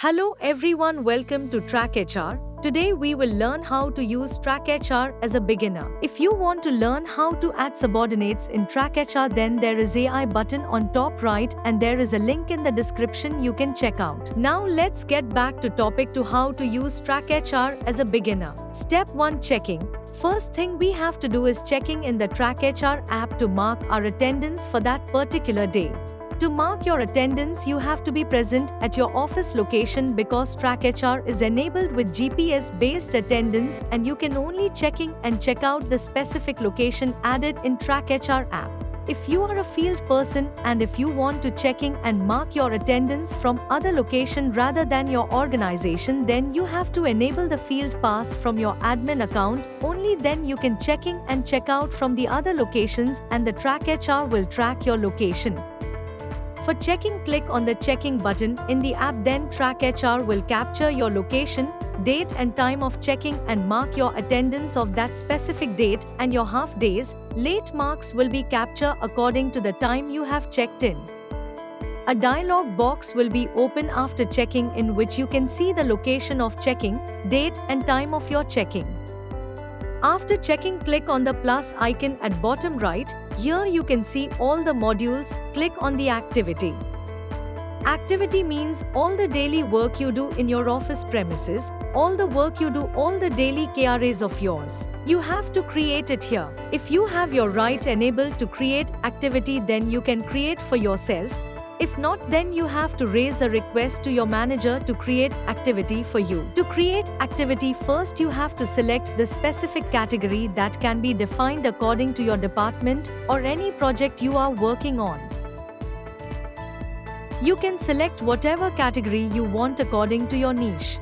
Hello everyone, welcome to Track HR. Today we will learn how to use Track HR as a beginner. If you want to learn how to add subordinates in Track HR, then there is AI button on top right and there is a link in the description you can check out. Now let's get back to topic to how to use Track HR as a beginner. Step 1, checking. First thing we have to do is checking in the Track HR app to mark our attendance for that particular day. To mark your attendance, you have to be present at your office location because Track HR is enabled with GPS-based attendance and you can only checking and check out the specific location added in Track HR app. If you are a field person and if you want to checking and mark your attendance from other location rather than your organization, then you have to enable the field pass from your admin account. Only then you can checking and check out from the other locations and the Track HR will track your location. For checking, click on the checking button in the app, then Track HR will capture your location, date and time of checking and mark your attendance of that specific date, and your half days, late marks will be captured according to the time you have checked in. A dialog box will be open after checking in which you can see the location of checking, date and time of your checking. After checking, click on the plus icon at bottom right. Here you can see all the modules. Click on the activity. Activity means all the daily work you do in your office premises, all the work you do, all the daily KRAs of yours. You have to create it here. If you have your right enabled to create activity, then you can create for yourself. If not, then you have to raise a request to your manager to create activity for you. To create activity, first you have to select the specific category that can be defined according to your department or any project you are working on. You can select whatever category you want according to your niche.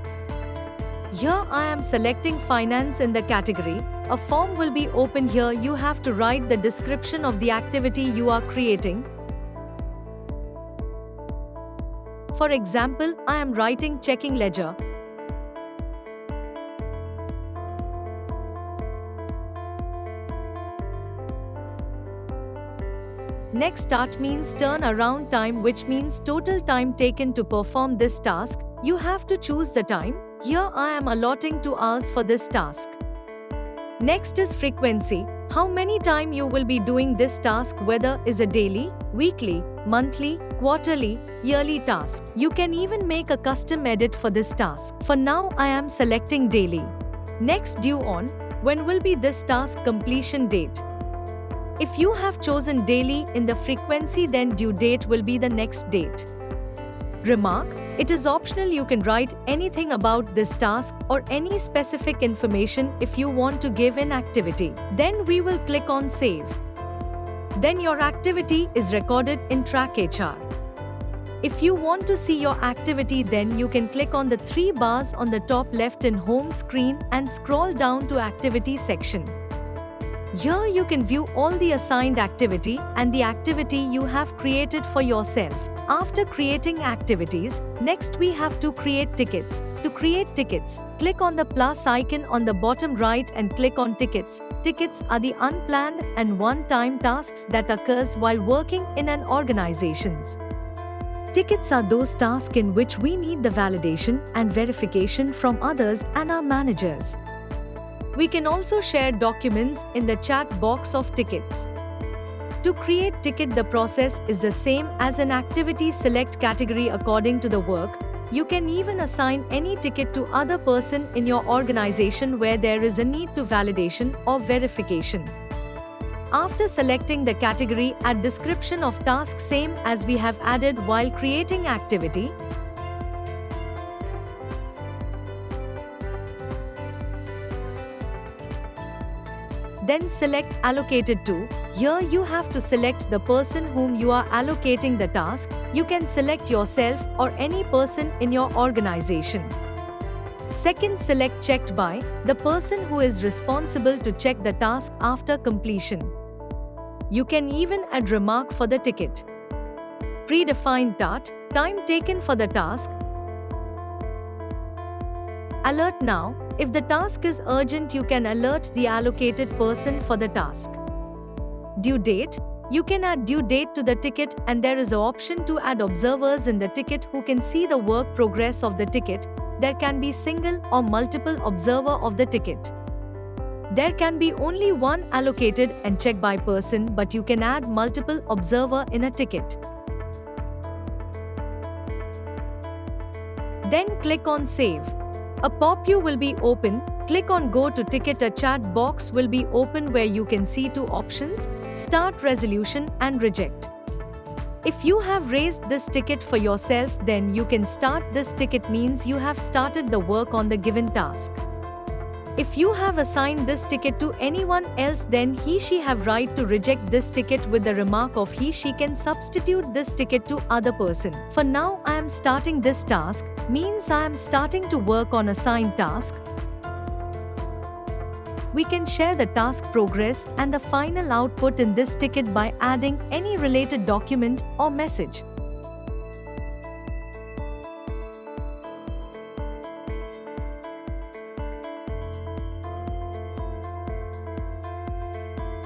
Here I am selecting finance in the category. A form will be open here. You have to write the description of the activity you are creating. For example, I am writing checking ledger. Next, start means turn around time, which means total time taken to perform this task. You have to choose the time. Here I am allotting 2 hours for this task. Next is frequency. How many times you will be doing this task, whether is a daily, weekly, monthly, quarterly, yearly task. You can even make a custom edit for this task. For now, I am selecting daily. Next, due on. When will be this task completion date? If you have chosen daily in the frequency, then due date will be the next date. Remark. It is optional. You can write anything about this task or any specific information if you want to give an activity. Then we will click on save. Then your activity is recorded in Track HR. If you want to see your activity, then you can click on the 3 bars on the top left in home screen and scroll down to activity section. Here you can view all the assigned activity and the activity you have created for yourself. After creating activities, next we have to create tickets. To create tickets, click on the plus icon on the bottom right and click on tickets. Tickets are the unplanned and one-time tasks that occurs while working in an organization. Tickets are those tasks in which we need the validation and verification from others and our managers. We can also share documents in the chat box of tickets. To create ticket, the process is the same as an activity. Select category according to the work. You can even assign any ticket to other person in your organization where there is a need to validation or verification. After selecting the category, add description of task same as we have added while creating activity. Then select allocated to. Here you have to select the person whom you are allocating the task. You can select yourself or any person in your organization. Second, select checked by, the person who is responsible to check the task after completion. You can even add remark for the ticket. Predefined time taken for the task. Alert now. If the task is urgent, you can alert the allocated person for the task. Due date. You can add due date to the ticket, and there is an option to add observers in the ticket who can see the work progress of the ticket. There can be single or multiple observer of the ticket. There can be only one allocated and check by person, but you can add multiple observer in a ticket. Then click on Save. A pop-up will be open. Click on Go to Ticket. A chat box will be open where you can see two options: Start Resolution and Reject. If you have raised this ticket for yourself, then you can start this ticket, means you have started the work on the given task. If you have assigned this ticket to anyone else, then he/she have right to reject this ticket with the remark of he/she can substitute this ticket to other person. For now, I am starting this task, means I am starting to work on assigned task. We can share the task progress and the final output in this ticket by adding any related document or message.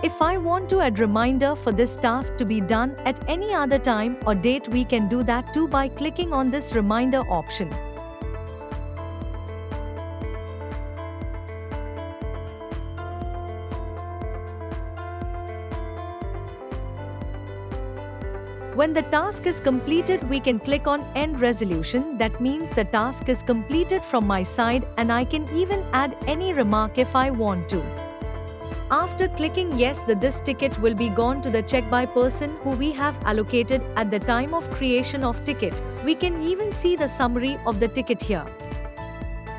If I want to add reminder for this task to be done at any other time or date, we can do that too by clicking on this reminder option. When the task is completed, we can click on End Resolution. That means the task is completed from my side, and I can even add any remark if I want to. After clicking yes, this ticket will be gone to the check by person who we have allocated at the time of creation of ticket. We can even see the summary of the ticket here.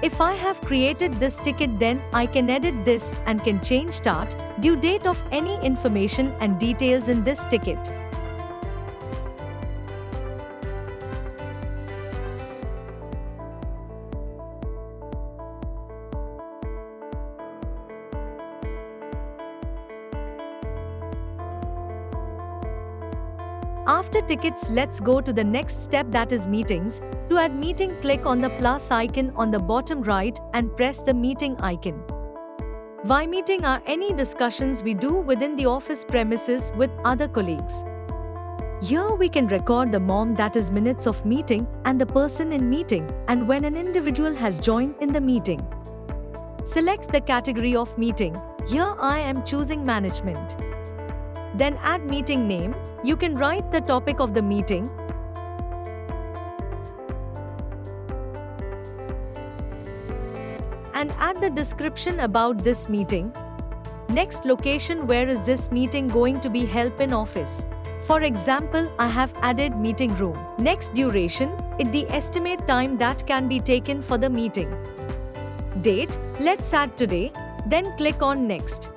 If I have created this ticket, then I can edit this and can change start, due date of any information and details in this ticket. After tickets, let's go to the next step, that is meetings. To add meeting, click on the plus icon on the bottom right and press the meeting icon. Why meeting are any discussions we do within the office premises with other colleagues. Here we can record the MOM, that is minutes of meeting, and the person in meeting, and when an individual has joined in the meeting. Select the category of meeting. Here I am choosing management. Then add meeting name. You can write the topic of the meeting. And add the description about this meeting. Next, location, where is this meeting going to be held in office. For example, I have added meeting room. Next, duration, the estimate time that can be taken for the meeting. Date, let's add today. Then click on next.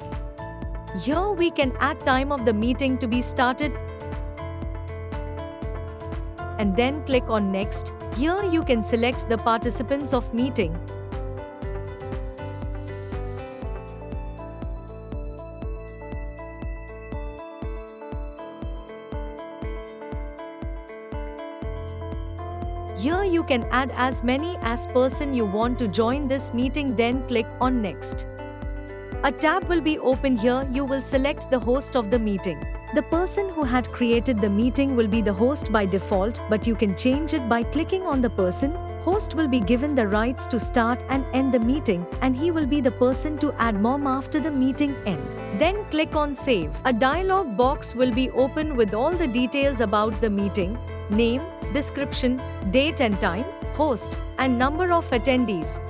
Here we can add time of the meeting to be started. And then click on next. Here you can select the participants of meeting. Here you can add as many as person you want to join this meeting, then click on next. A tab will be open. Here you will select the host of the meeting. The person who had created the meeting will be the host by default, but you can change it by clicking on the person. Host will be given the rights to start and end the meeting, and he will be the person to add MOM after the meeting end. Then click on Save. A dialog box will be open with all the details about the meeting: name, description, date and time, host, and number of attendees.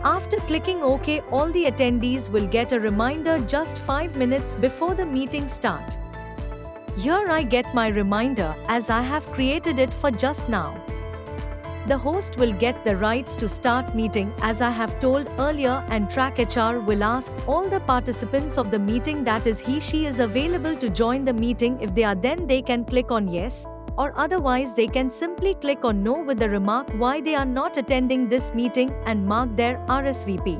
After clicking OK, all the attendees will get a reminder just 5 minutes before the meeting start. Here I get my reminder as I have created it for just now. The host will get the rights to start meeting as I have told earlier, and Track HR will ask all the participants of the meeting, that is he/she is available to join the meeting. If they are, then they can click on yes, or otherwise they can simply click on no with the remark why they are not attending this meeting and mark their RSVP.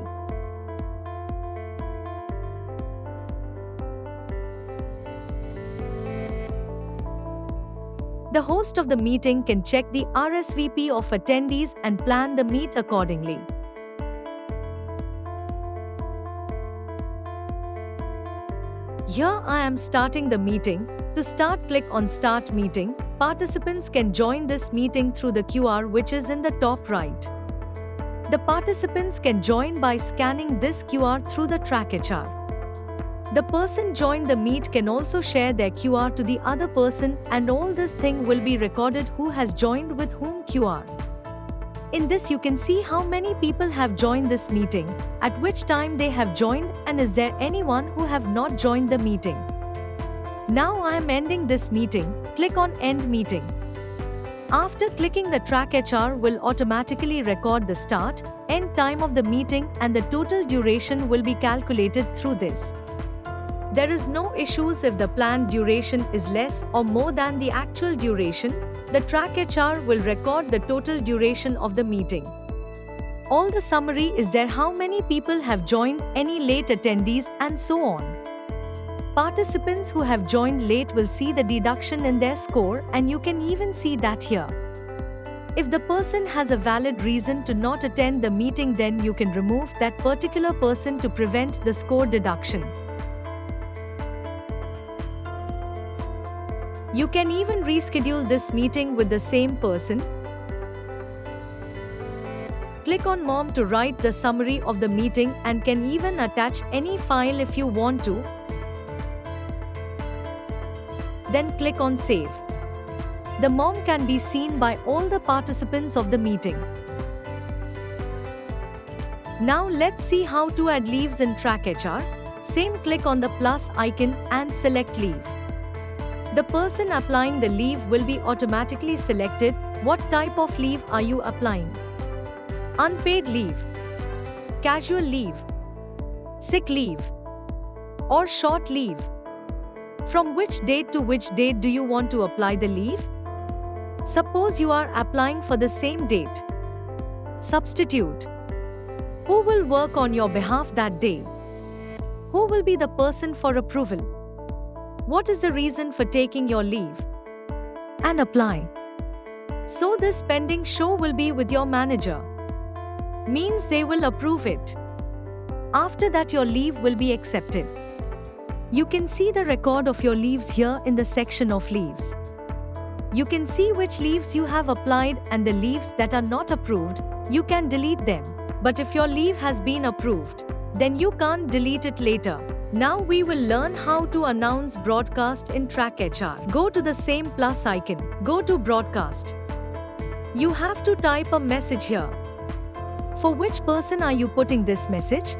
The host of the meeting can check the RSVP of attendees and plan the meet accordingly. Here I am starting the meeting. To start, click on Start Meeting. Participants can join this meeting through the QR which is in the top right. The participants can join by scanning this QR through the TrackHR. The person joined the meet can also share their QR to the other person, and all this thing will be recorded who has joined with whom QR. In this you can see how many people have joined this meeting, at which time they have joined, and is there anyone who have not joined the meeting. Now I am ending this meeting. Click on End Meeting. After clicking, the TrackHR will automatically record the start, end time of the meeting, and the total duration will be calculated through this. There is no issues if the planned duration is less or more than the actual duration. The TrackHR will record the total duration of the meeting. All the summary is there, how many people have joined, any late attendees, and so on. Participants who have joined late will see the deduction in their score, and you can even see that here. If the person has a valid reason to not attend the meeting, then you can remove that particular person to prevent the score deduction. You can even reschedule this meeting with the same person. Click on Mom to write the summary of the meeting and can even attach any file if you want to. Then click on Save. The Mom can be seen by all the participants of the meeting. Now let's see how to add leaves in TrackHR. Same, click on the plus icon and select Leave. The person applying the leave will be automatically selected. What type of leave are you applying? Unpaid leave, casual leave, sick leave, or short leave? From which date to which date do you want to apply the leave? Suppose you are applying for the same date. Substitute. Who will work on your behalf that day? Who will be the person for approval? What is the reason for taking your leave? And apply. So this pending show will be with your manager. Means they will approve it. After that your leave will be accepted. You can see the record of your leaves here in the section of leaves. You can see which leaves you have applied, and the leaves that are not approved, you can delete them. But if your leave has been approved, then you can't delete it later. Now we will learn how to announce broadcast in TrackHR. Go to the same plus icon. Go to Broadcast. You have to type a message here. For which person are you putting this message?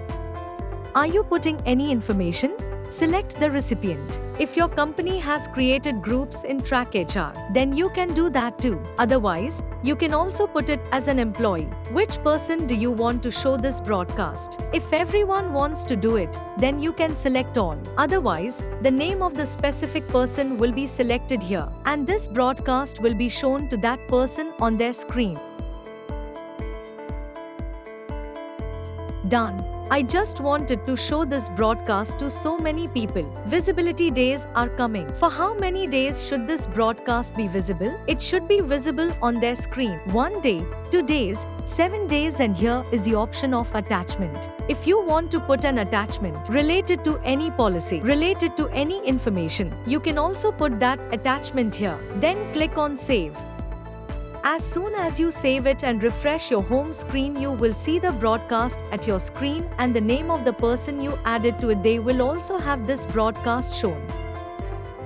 Are you putting any information? Select the recipient. If your company has created groups in TrackHR, then you can do that too. Otherwise, you can also put it as an employee. Which person do you want to show this broadcast? If everyone wants to do it, then you can select all. Otherwise, the name of the specific person will be selected here, and this broadcast will be shown to that person on their screen. Done. I just wanted to show this broadcast to so many people. Visibility days are coming. For how many days should this broadcast be visible? It should be visible on their screen. 1 day, 2 days, 7 days, and here is the option of attachment. If you want to put an attachment related to any policy, related to any information, you can also put that attachment here. Then click on Save. As soon as you save it and refresh your home screen, you will see the broadcast at your screen and the name of the person you added to it. They will also have this broadcast shown.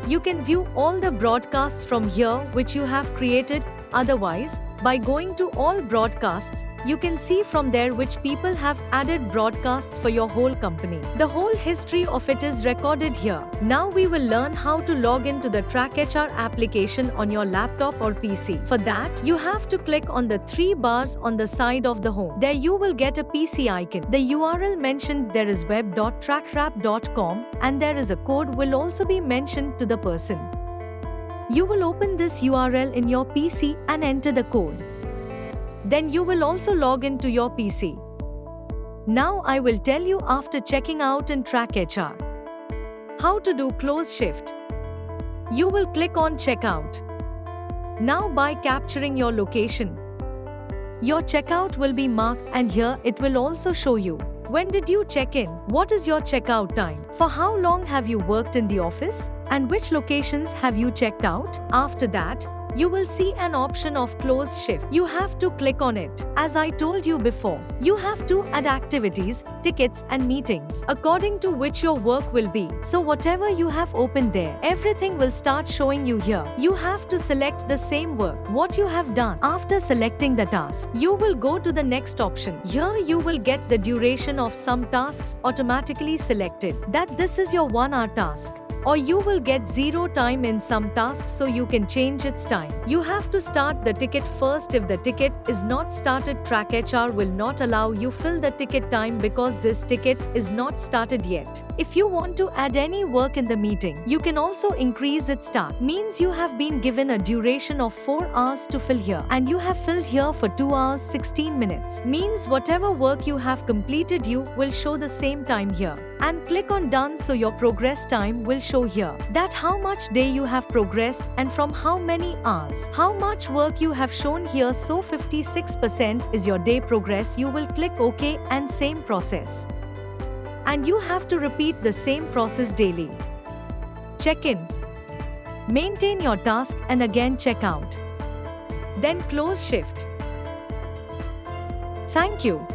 You can view all the broadcasts from here which you have created. Otherwise, by going to all broadcasts, you can see from there which people have added broadcasts for your whole company. The whole history of it is recorded here. Now we will learn how to log into the TrackHR application on your laptop or PC. For that, you have to click on the 3 bars on the side of the home. There you will get a PC icon. The URL mentioned there is web.trackrap.com, and there is a code will also be mentioned to the person. You will open this URL in your PC and enter the code. Then you will also log into your PC. Now I will tell you after checking out in TrackHR how to do close shift. You will click on Checkout. Now by capturing your location, your checkout will be marked, and here it will also show you When did you check in? What is your checkout time? For how long have you worked in the office? And which locations have you checked out? After that, you will see an option of close shift. You have to click on it. As I told you before, you have to add activities, tickets and meetings according to which your work will be. So whatever you have opened there, everything will start showing you here. You have to select the same work, what you have done. After selecting the task, you will go to the next option. Here you will get the duration of some tasks automatically selected, that this is your 1 hour task. Or you will get 0 time in some tasks, so you can change its time. You have to start the ticket first. If the ticket is not started, Track HR will not allow you fill the ticket time because this ticket is not started yet. If you want to add any work in the meeting, you can also increase its start. Means you have been given a duration of 4 hours to fill here, and you have filled here for 2 hours 16 minutes. Means whatever work you have completed, you will show the same time here. And click on done, so your progress time will show here, that how much day you have progressed and from how many hours. How much work you have shown here, so 56% is your day progress. You will click OK and same process. And you have to repeat the same process daily. Check in, maintain your task and again check out. Then close shift. Thank you.